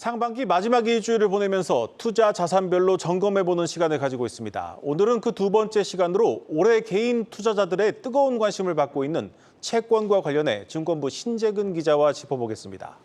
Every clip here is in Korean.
상반기 마지막 일주일을 보내면서 투자 자산별로 점검해보는 시간을 가지고 있습니다. 오늘은 그 두 번째 시간으로 올해 개인 투자자들의 뜨거운 관심을 받고 있는 채권과 관련해 증권부 신재근 기자와 짚어보겠습니다.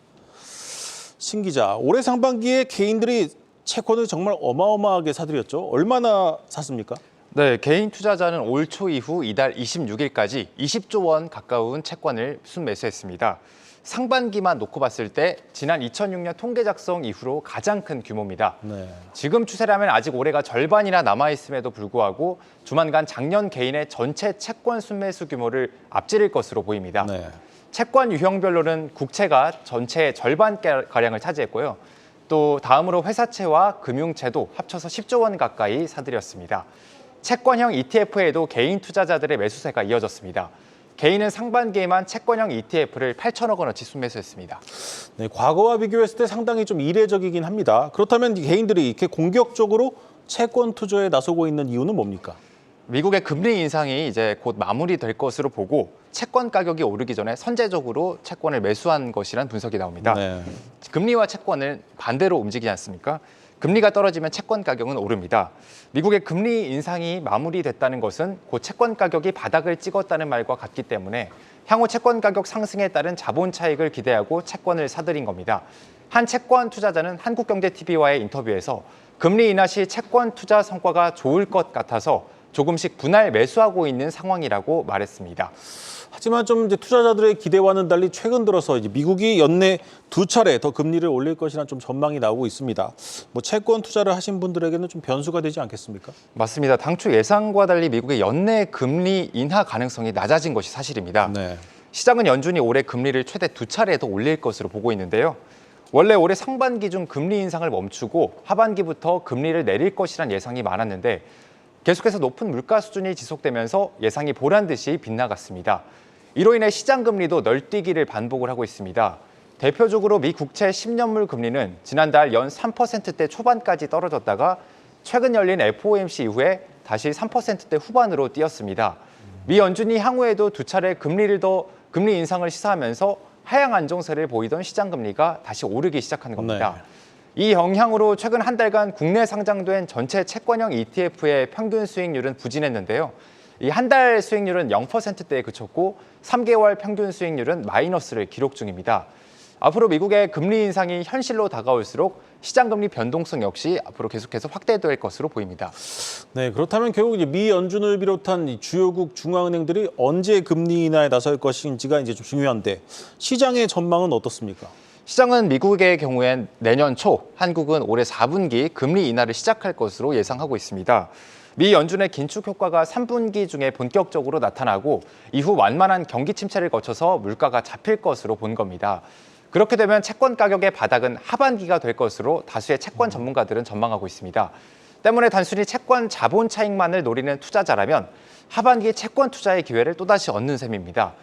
신 기자, 올해 상반기에 개인들이 채권을 정말 어마어마하게 사들였죠. 얼마나 샀습니까? 네, 개인 투자자는 올 초 이후 이달 26일까지 20조 원 가까운 채권을 순매수했습니다. 상반기만 놓고 봤을 때 지난 2006년 통계 작성 이후로 가장 큰 규모입니다. 네. 지금 추세라면 아직 올해가 절반이나 남아있음에도 불구하고 조만간 작년 개인의 전체 채권 순매수 규모를 앞지를 것으로 보입니다. 네. 채권 유형별로는 국채가 전체의 절반가량을 차지했고요. 또 다음으로 회사채와 금융채도 합쳐서 10조 원 가까이 사들였습니다. 채권형 ETF에도 개인 투자자들의 매수세가 이어졌습니다. 개인은 상반기에만 채권형 ETF를 8천억 원어치 순매수했습니다. 네, 과거와 비교했을 때 상당히 좀 이례적이긴 합니다. 그렇다면 개인들이 이렇게 공격적으로 채권 투자에 나서고 있는 이유는 뭡니까? 미국의 금리 인상이 이제 곧 마무리될 것으로 보고 채권 가격이 오르기 전에 선제적으로 채권을 매수한 것이란 분석이 나옵니다. 네. 금리와 채권은 반대로 움직이지 않습니까? 금리가 떨어지면 채권 가격은 오릅니다. 미국의 금리 인상이 마무리됐다는 것은 곧 채권 가격이 바닥을 찍었다는 말과 같기 때문에 향후 채권 가격 상승에 따른 자본 차익을 기대하고 채권을 사들인 겁니다. 한 채권 투자자는 한국경제TV와의 인터뷰에서 금리 인하 시 채권 투자 성과가 좋을 것 같아서 조금씩 분할 매수하고 있는 상황이라고 말했습니다. 하지만 좀 이제 투자자들의 기대와는 달리 최근 들어서 이제 미국이 연내 두 차례 더 금리를 올릴 것이라는 좀 전망이 나오고 있습니다. 뭐 채권 투자를 하신 분들에게는 좀 변수가 되지 않겠습니까? 맞습니다. 당초 예상과 달리 미국의 연내 금리 인하 가능성이 낮아진 것이 사실입니다. 네. 시장은 연준이 올해 금리를 최대 두 차례 더 올릴 것으로 보고 있는데요. 원래 올해 상반기 중 금리 인상을 멈추고 하반기부터 금리를 내릴 것이란 예상이 많았는데 계속해서 높은 물가 수준이 지속되면서 예상이 보란듯이 빗나갔습니다. 이로 인해 시장 금리도 널뛰기를 반복을 하고 있습니다. 대표적으로 미 국채 10년물 금리는 지난달 연 3%대 초반까지 떨어졌다가 최근 열린 FOMC 이후에 다시 3%대 후반으로 뛰었습니다. 미 연준이 향후에도 두 차례 금리 인상을 시사하면서 하향 안정세를 보이던 시장 금리가 다시 오르기 시작한 겁니다. 네. 이 영향으로 최근 한 달간 국내 상장된 전체 채권형 ETF의 평균 수익률은 부진했는데요. 이 한 달 수익률은 0%대에 그쳤고 3개월 평균 수익률은 마이너스를 기록 중입니다. 앞으로 미국의 금리 인상이 현실로 다가올수록 시장 금리 변동성 역시 앞으로 계속해서 확대될 것으로 보입니다. 네, 그렇다면 결국 이제 미 연준을 비롯한 이 주요국 중앙은행들이 언제 금리 인하에 나설 것인지가 이제 좀 중요한데 시장의 전망은 어떻습니까? 시장은 미국의 경우엔 내년 초, 한국은 올해 4분기 금리 인하를 시작할 것으로 예상하고 있습니다. 미 연준의 긴축 효과가 3분기 중에 본격적으로 나타나고 이후 완만한 경기 침체를 거쳐서 물가가 잡힐 것으로 본 겁니다. 그렇게 되면 채권 가격의 바닥은 하반기가 될 것으로 다수의 채권 전문가들은 전망하고 있습니다. 때문에 단순히 채권 자본 차익만을 노리는 투자자라면 하반기 채권 투자의 기회를 또다시 얻는 셈입니다.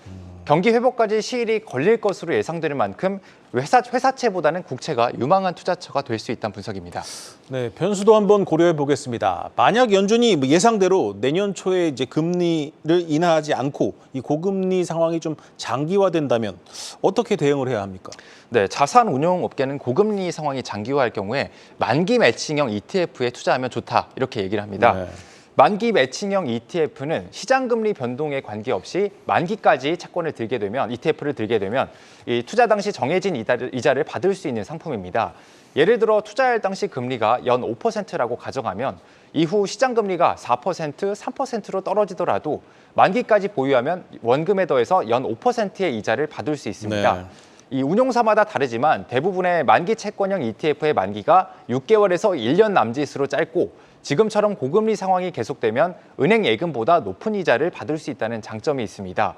경기 회복까지 시일이 걸릴 것으로 예상되는 만큼 회사채보다는 국채가 유망한 투자처가 될 수 있다는 분석입니다. 네, 변수도 한번 고려해 보겠습니다. 만약 연준이 예상대로 내년 초에 이제 금리를 인하하지 않고 이 고금리 상황이 좀 장기화된다면 어떻게 대응을 해야 합니까? 네, 자산 운용 업계는 고금리 상황이 장기화할 경우에 만기 매칭형 ETF에 투자하면 좋다 이렇게 얘기를 합니다. 네. 만기 매칭형 ETF는 시장 금리 변동에 관계없이 만기까지 채권을 들게 되면 ETF를 들게 되면 이 투자 당시 정해진 이자를 받을 수 있는 상품입니다. 예를 들어 투자할 당시 금리가 연 5%라고 가정하면 이후 시장 금리가 4%, 3%로 떨어지더라도 만기까지 보유하면 원금에 더해서 연 5%의 이자를 받을 수 있습니다. 네. 이 운용사마다 다르지만 대부분의 만기 채권형 ETF의 만기가 6개월에서 1년 남짓으로 짧고 지금처럼 고금리 상황이 계속되면 은행 예금보다 높은 이자를 받을 수 있다는 장점이 있습니다.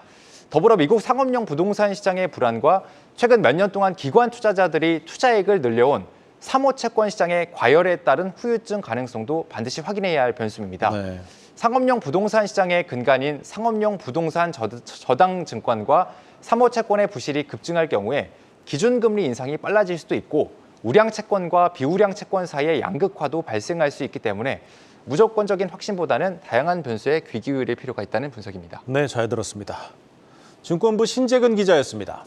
더불어 미국 상업용 부동산 시장의 불안과 최근 몇 년 동안 기관 투자자들이 투자액을 늘려온 사모채권 시장의 과열에 따른 후유증 가능성도 반드시 확인해야 할 변수입니다. 네. 상업용 부동산 시장의 근간인 상업용 부동산 저당 증권과 사모채권의 부실이 급증할 경우에 기준금리 인상이 빨라질 수도 있고 우량 채권과 비우량 채권 사이의 양극화도 발생할 수 있기 때문에 무조건적인 확신보다는 다양한 변수에 귀 기울일 필요가 있다는 분석입니다. 네, 잘 들었습니다. 증권부 신재근 기자였습니다.